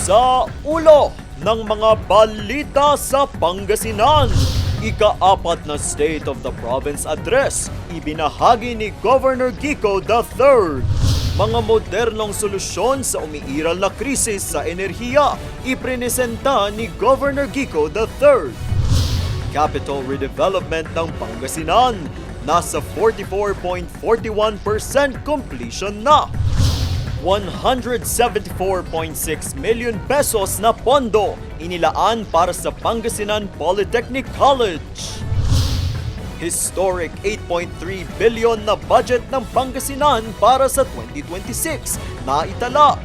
Sa ulo ng mga balita sa Pangasinan, ika-4 na State of the Province Address, ibinahagi ni Governor Kiko III. Mga modernong solusyon sa umiiral na krisis sa enerhiya, iprinesenta ni Governor Kiko III. Capital redevelopment ng Pangasinan, nasa 44.41% completion na. 174.6 million pesos na pondo inilaan para sa Pangasinan Polytechnic College. Historic 8.3 billion na budget ng Pangasinan para sa 2026 na itala.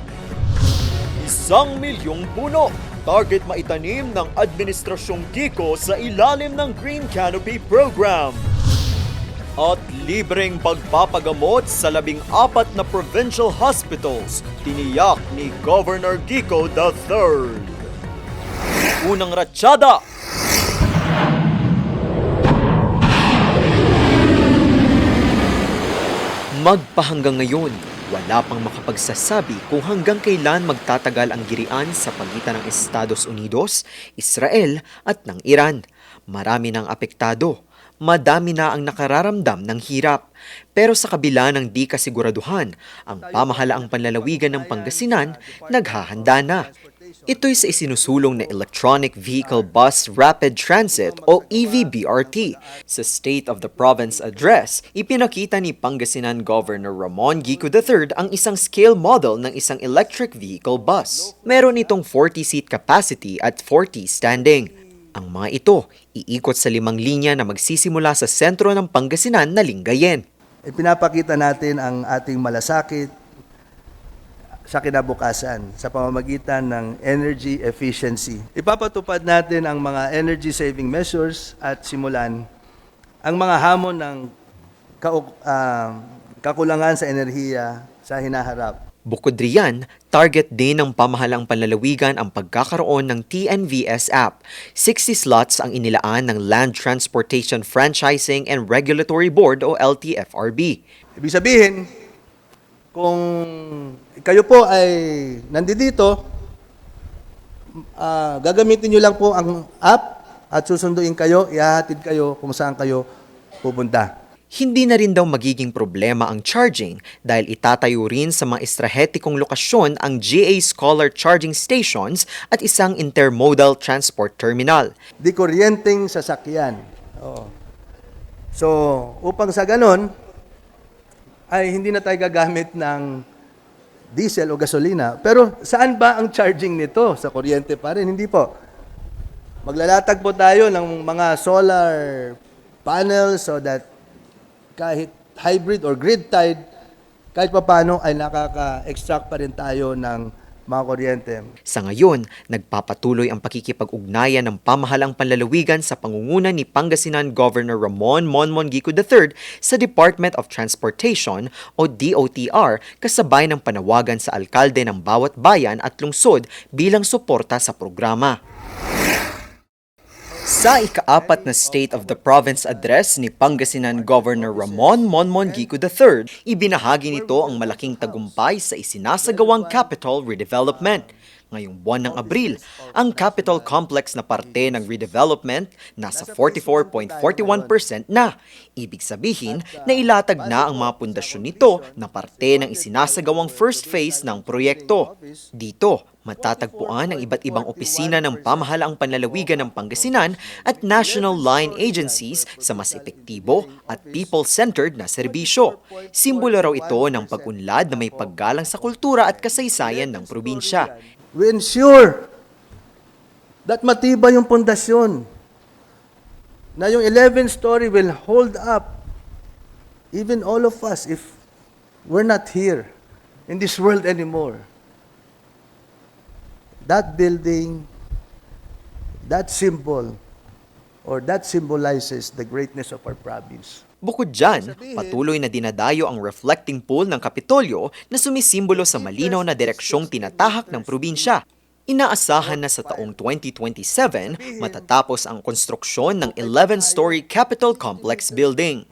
1,000,000 puno, target maitanim ng Administrasyong Kiko sa ilalim ng Green Canopy Program. At libreng pagpapagamot sa 14 na provincial hospitals, tiniyak ni Governor Kiko III. Unang ratsyada. Magpahanggang ngayon, wala pang makapagsasabi kung hanggang kailan magtatagal ang girian sa pagitan ng Estados Unidos, Israel at ng Iran. Marami nang apektado. Madami na ang nakararamdam ng hirap. Pero sa kabila ng di kasiguraduhan, ang pamahalaang panlalawigan ng Pangasinan naghahanda na. Ito'y sa isinusulong na Electronic Vehicle Bus Rapid Transit o EVBRT. Sa State of the Province Address, ipinakita ni Pangasinan Governor Ramon Kiko III ang isang scale model ng isang electric vehicle bus. Meron itong 40-seat capacity at 40 standing. Ang mga ito, iikot sa 5 linya na magsisimula sa sentro ng Pangasinan na Lingayen. Ipinapakita natin ang ating malasakit sa kinabukasan sa pamamagitan ng energy efficiency. Ipapatupad natin ang mga energy saving measures at simulan ang mga hamon ng kakulangan sa enerhiya sa hinaharap. Bukod riyan, target din ng pamahalaang panlalawigan ang pagkakaroon ng TNVS app. 60 slots ang inilaan ng Land Transportation Franchising and Regulatory Board o LTFRB. Ibig sabihin, kung kayo po ay nandito, gagamitin nyo lang po ang app at susunduin kayo, ihahatid kayo kung saan kayo pupunta. Hindi na rin daw magiging problema ang charging dahil itatayo rin sa mga estrahetikong lokasyon ang GA Scholar Charging Stations at isang intermodal transport terminal. Di kuryenteng sasakyan. Oo. So, upang sa ganon, ay hindi na tayo gagamit ng diesel o gasolina. Pero saan ba ang charging nito? Sa kuryente pa rin? Hindi po. Maglalatag po tayo ng mga solar panels so that kahit hybrid or grid-tied, kahit papano ay nakaka-extract pa rin tayo ng mga kuryente. Sa ngayon, nagpapatuloy ang pakikipag-ugnayan ng pamahalang panlalawigan sa pangunguna ni Pangasinan Governor Ramon Monmon Kiko III sa Department of Transportation o DOTR kasabay ng panawagan sa alkalde ng bawat bayan at lungsod bilang suporta sa programa. Sa ika-4 na State of the Province Address ni Pangasinan Governor Ramon Monmon Kiko III, ibinahagi nito ang malaking tagumpay sa isinasagawang capital redevelopment. Ngayong buwan ng Abril, ang Capitol Complex na parte ng redevelopment nasa 44.41% na. Ibig sabihin na ilatag na ang mga pundasyon nito na parte ng isinasagawang first phase ng proyekto. Dito, matatagpuan ang iba't ibang opisina ng pamahalaang panlalawigan ng Pangasinan at national line agencies sa mas epektibo at people-centered na serbisyo. Simbolo raw ito ng pag-unlad na may paggalang sa kultura at kasaysayan ng probinsya. We ensure that matibay yung pundasyon, na yung 11-story will hold up even all of us if we're not here in this world anymore. That building, that symbol, or that symbolizes the greatness of our province. Bukod dyan, patuloy na dinadayo ang reflecting pool ng Kapitolyo na sumisimbolo sa malinaw na direksyong tinatahak ng probinsya. Inaasahan na sa taong 2027 matatapos ang konstruksyon ng 11-story Capitol Complex building.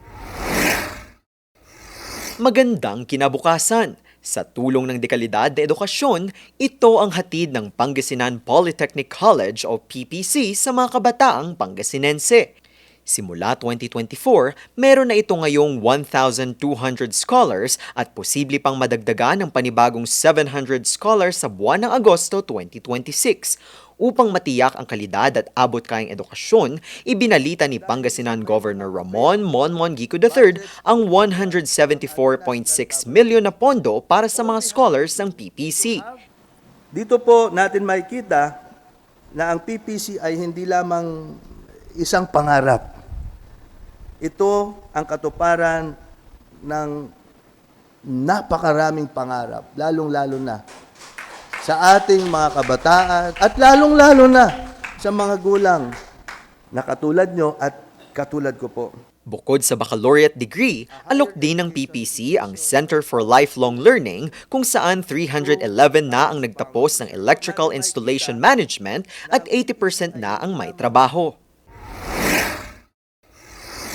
Magandang kinabukasan. Sa tulong ng dekalidad na edukasyon, ito ang hatid ng Pangasinan Polytechnic College o PPC sa mga kabataang Pangasinense. Simula 2024, meron na ito ngayong 1,200 scholars at posible pang madagdagan ng panibagong 700 scholars sa buwan ng Agosto 2026. Upang matiyak ang kalidad at abot-kayang edukasyon, ibinalita ni Pangasinan Governor Ramon Monmon Gico III ang 174.6 milyon na pondo para sa mga scholars ng PPC. Dito po natin makikita na ang PPC ay hindi lamang isang pangarap. Ito ang katuparan ng napakaraming pangarap, lalong-lalo na sa ating mga kabataan at lalong-lalo na sa mga gulang na katulad nyo at katulad ko po. Bukod sa baccalaureate degree, alok din ng PPC ang Center for Lifelong Learning kung saan 311 na ang nagtapos ng Electrical Installation Management at 80% na ang may trabaho.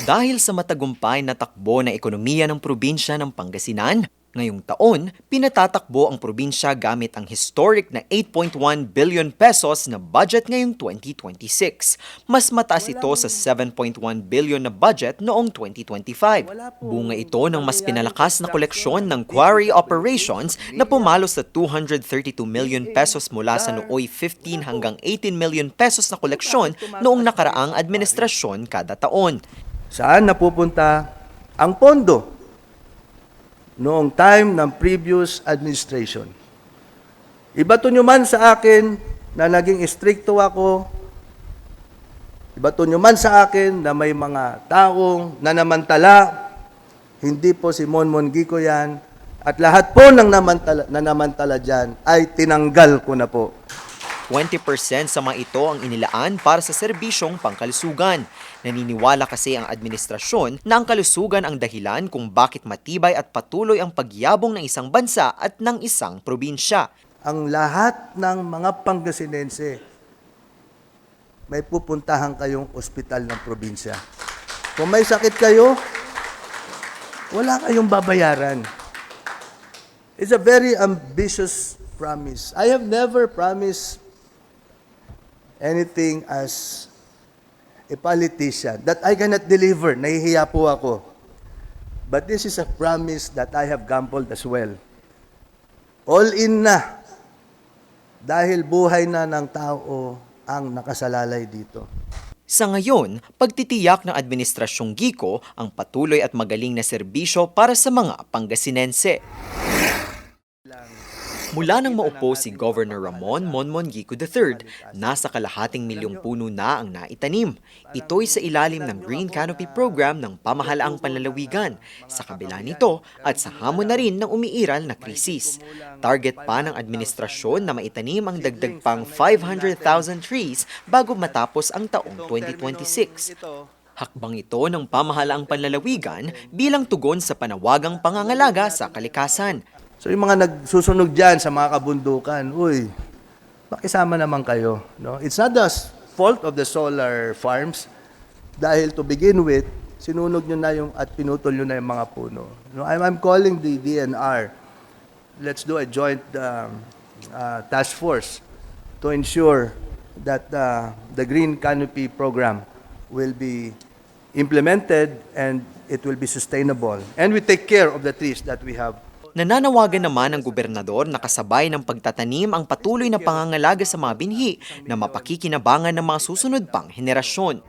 Dahil sa matagumpay na takbo na ekonomiya ng probinsya ng Pangasinan, ngayong taon, pinatatakbo ang probinsya gamit ang historic na 8.1 billion pesos na budget ngayong 2026. Mas mataas ito sa 7.1 billion na budget noong 2025. Bunga ito ng mas pinalakas na koleksyon ng quarry operations na pumalo sa 232 million pesos mula sa nooy 15 hanggang 18 million pesos na koleksyon noong nakaraang administrasyon kada taon. Saan napupunta ang pondo noong time ng previous administration? Ibato nyo man sa akin na naging istrikto ako, ibato nyo man sa akin na may mga taong nanamantala, hindi po si Monmon Gico yan, at lahat po ng nanamantala dyan ay tinanggal ko na po. 20% sa mga ito ang inilaan para sa serbisyong pangkalusugan. Naniniwala kasi ang administrasyon na ang kalusugan ang dahilan kung bakit matibay at patuloy ang pagyabong ng isang bansa at ng isang probinsya. Ang lahat ng mga Pangasinense, may pupuntahan kayong ospital ng probinsya. Kung may sakit kayo, wala kayong babayaran. It's a very ambitious promise. I have never promised anything as a politician that I cannot deliver. Nahihiya po ako. But this is a promise that I have gambled as well. All in na. Dahil buhay na ng tao ang nakasalalay dito. Sa ngayon, pagtitiyak ng Administrasyong Gico ang patuloy at magaling na serbisyo para sa mga Pangasinense. Mula nang maupo si Governor Ramon Monmon Gico III, nasa kalahating milyong puno na ang naitanim. Ito'y sa ilalim ng Green Canopy Program ng Pamahalaang Panlalawigan. Sa kabila nito at sa hamon na rin ng umiiral na krisis. Target pa ng administrasyon na maitanim ang dagdag pang 500,000 trees bago matapos ang taong 2026. Hakbang ito ng Pamahalaang Panlalawigan bilang tugon sa panawagang pangangalaga sa kalikasan. So yung mga nagsusunog dyan sa mga kabundukan, uy, makisama naman kayo. No? It's not the fault of the solar farms dahil to begin with, sinunog nyo na yung at pinutol nyo na yung mga puno. No, I'm calling the DNR. Let's do a joint task force to ensure that the Green Canopy program will be implemented and it will be sustainable. And we take care of the trees that we have. Nananawagan naman ng gobernador na kasabay ng pagtatanim ang patuloy na pangangalaga sa mga binhi na mapakikinabangan ng mga susunod pang henerasyon.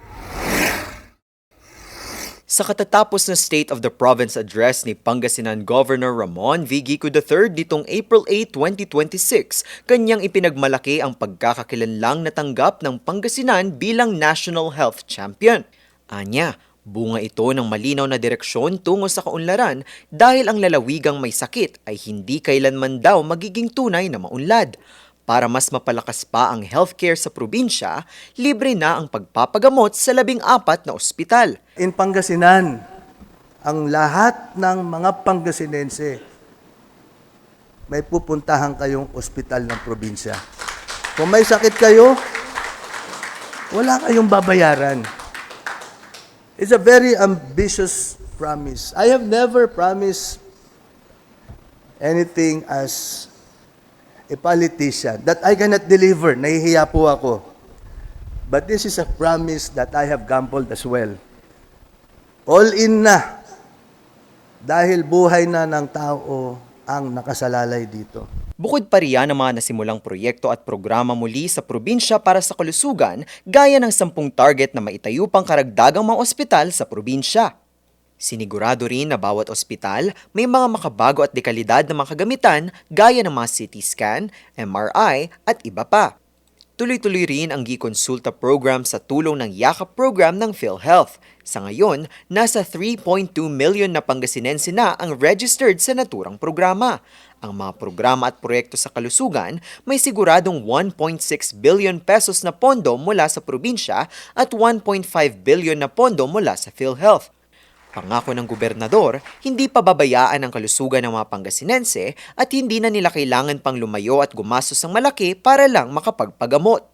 Sa katatapos na State of the Province Address ni Pangasinan Governor Ramon V. Gico III ditong April 8, 2026, kanyang ipinagmalaki ang pagkakakilanlang natanggap ng Pangasinan bilang National Health Champion. Anya, bunga ito ng malinaw na direksyon tungo sa kaunlaran dahil ang lalawigang may sakit ay hindi kailanman daw magiging tunay na maunlad. Para mas mapalakas pa ang healthcare sa probinsya, libre na ang pagpapagamot sa 14 na ospital. In Pangasinan, ang lahat ng mga Pangasinense, may pupuntahan kayong ospital ng probinsya. Kung may sakit kayo, wala kayong babayaran. It's a very ambitious promise. I have never promised anything as a politician that I cannot deliver. Nahihiya po ako. But this is a promise that I have gambled as well. All in na. Dahil buhay na ng tao ang nakasalalay dito. Bukod pa riyan ang mga nasimulang proyekto at programa muli sa probinsya para sa kalusugan, gaya ng 10 target na maitayo pang karagdagang mga ospital sa probinsya. Sinigurado rin na bawat ospital may mga makabago at dekalidad na mga kagamitan gaya ng mga CT scan, MRI at iba pa. Tuloy-tuloy rin ang Gikonsulta program sa tulong ng Yakap program ng PhilHealth. Sa ngayon, nasa 3.2 million na Pangasinense na ang registered sa naturang programa. Ang mga programa at proyekto sa kalusugan may siguradong 1.6 billion pesos na pondo mula sa probinsya at 1.5 billion na pondo mula sa PhilHealth. Pangako ng gobernador, hindi pababayaan ang kalusugan ng mga Pangasinense at hindi na nila kailangan pang lumayo at gumastos ng malaki para lang makapagpagamot.